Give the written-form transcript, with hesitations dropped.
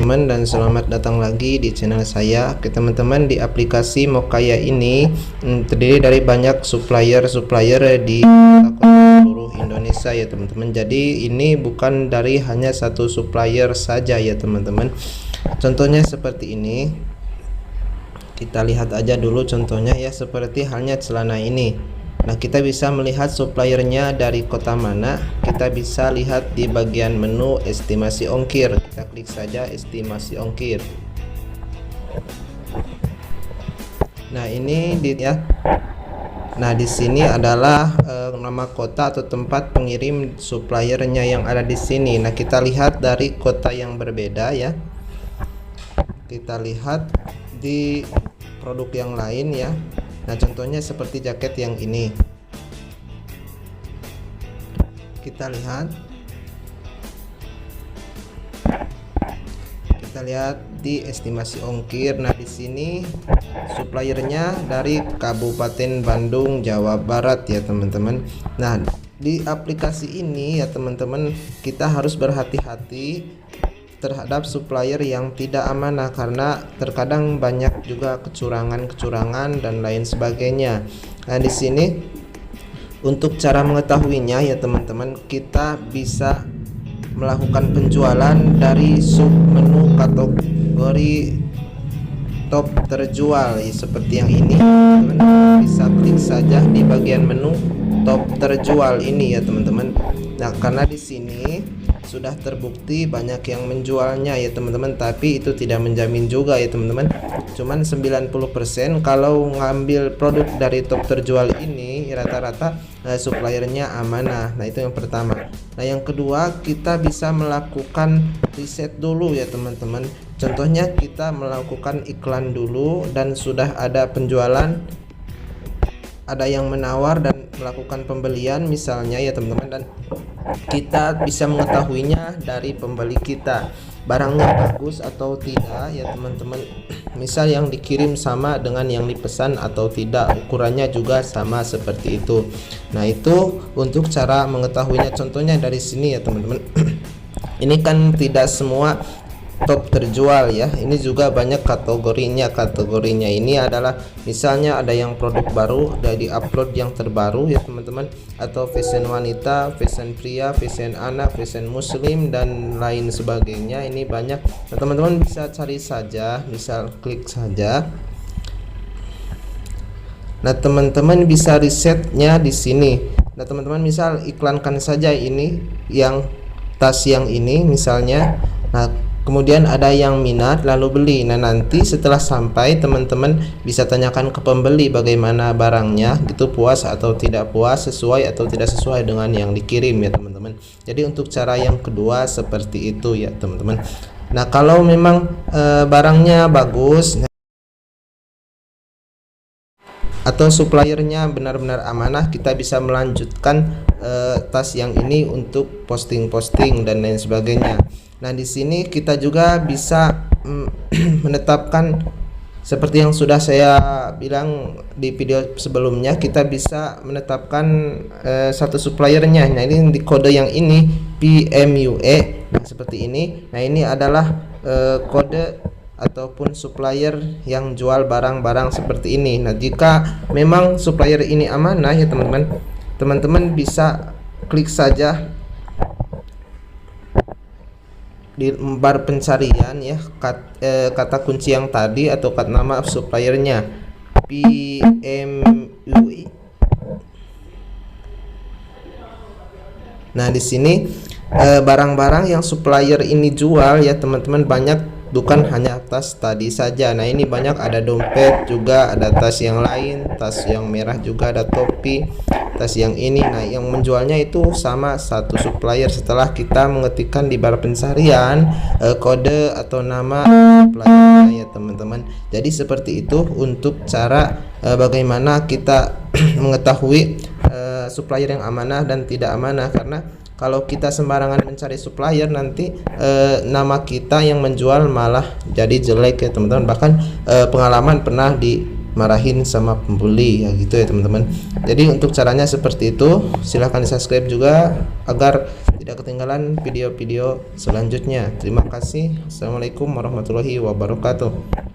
teman-teman, dan selamat datang lagi di channel saya. Oke teman-teman, di aplikasi Mokaya ini terdiri dari banyak supplier di seluruh Indonesia ya teman-teman. Jadi ini bukan dari hanya satu supplier saja ya teman-teman. Contohnya seperti ini. Kita lihat aja dulu contohnya ya, seperti halnya celana ini. Nah, kita bisa melihat suppliernya dari kota mana. Kita bisa lihat di bagian menu estimasi ongkir. Kita klik saja estimasi ongkir. Nah, ini ya. Nah, di sini adalah nama kota atau tempat pengirim suppliernya yang ada di sini. Nah, kita lihat dari kota yang berbeda ya. Kita lihat di produk yang lain ya. Nah, contohnya seperti jaket yang ini. Kita lihat di estimasi ongkir. Nah, di sini suppliernya dari Kabupaten Bandung, Jawa Barat ya teman-teman. Nah, di aplikasi ini ya teman-teman, kita harus berhati-hati terhadap supplier yang tidak amanah, karena terkadang banyak juga kecurangan dan lain sebagainya. Nah, di sini untuk cara mengetahuinya ya teman-teman, kita bisa melakukan penjualan dari sub menu kategori top terjual ya, seperti yang ini. Teman-teman bisa klik saja di bagian menu top terjual ini ya teman-teman. Nah, karena di sini sudah terbukti banyak yang menjualnya ya teman-teman, tapi itu tidak menjamin juga ya teman-teman. Cuman 90% kalau ngambil produk dari top terjual ini rata-rata suppliernya amanah. Nah, itu yang pertama. Nah, yang kedua, kita bisa melakukan riset dulu ya teman-teman. Contohnya kita melakukan iklan dulu dan sudah ada penjualan, ada yang menawar dan melakukan pembelian misalnya ya teman-teman, dan kita bisa mengetahuinya dari pembeli kita barangnya bagus atau tidak ya teman-teman. Misal yang dikirim sama dengan yang dipesan atau tidak, ukurannya juga sama seperti itu. Nah, itu untuk cara mengetahuinya. Contohnya dari sini ya teman-teman. Ini kan tidak semua top terjual ya, ini juga banyak kategorinya ini adalah misalnya ada yang produk baru dari upload yang terbaru ya teman-teman, atau fashion wanita, fashion pria, fashion anak, fashion muslim dan lain sebagainya. Ini banyak. Nah, teman-teman bisa cari saja, misal klik saja. Nah, teman-teman bisa risetnya di sini. Nah, teman-teman misal iklankan saja ini yang tas yang ini misalnya. Nah, kemudian ada yang minat lalu beli. Nah, nanti setelah sampai teman-teman bisa tanyakan ke pembeli bagaimana barangnya, gitu, puas atau tidak puas, sesuai atau tidak sesuai dengan yang dikirim ya teman-teman. Jadi untuk cara yang kedua seperti itu ya teman-teman. Nah, kalau memang barangnya bagus atau suppliernya benar-benar amanah, kita bisa melanjutkan tas yang ini untuk posting-posting dan lain sebagainya. Nah, di sini kita juga bisa menetapkan seperti yang sudah saya bilang di video sebelumnya, kita bisa menetapkan satu suppliernya. Nah, ini di kode yang ini PMUE. Nah, seperti ini. Nah, ini adalah kode ataupun supplier yang jual barang-barang seperti ini. Nah, jika memang supplier ini amanah ya teman-teman, teman-teman bisa klik saja di bar pencarian ya kata kunci yang tadi atau kata nama suppliernya PMUI. Nah, di sini barang-barang yang supplier ini jual ya teman-teman banyak, bukan hanya tas tadi saja. Nah, ini banyak, ada dompet juga, ada tas yang lain, tas yang merah juga, ada topi, tas yang ini. Nah, yang menjualnya itu sama satu supplier setelah kita mengetikkan di bar pencarian kode atau nama suppliernya ya teman-teman. Jadi seperti itu untuk cara bagaimana kita mengetahui supplier yang amanah dan tidak amanah, karena kalau kita sembarangan mencari supplier nanti nama kita yang menjual malah jadi jelek ya teman-teman. Bahkan pengalaman pernah dimarahin sama pembuli ya gitu ya teman-teman. Jadi untuk caranya seperti itu, silahkan di subscribe juga agar tidak ketinggalan video-video selanjutnya. Terima kasih. Assalamualaikum warahmatullahi wabarakatuh.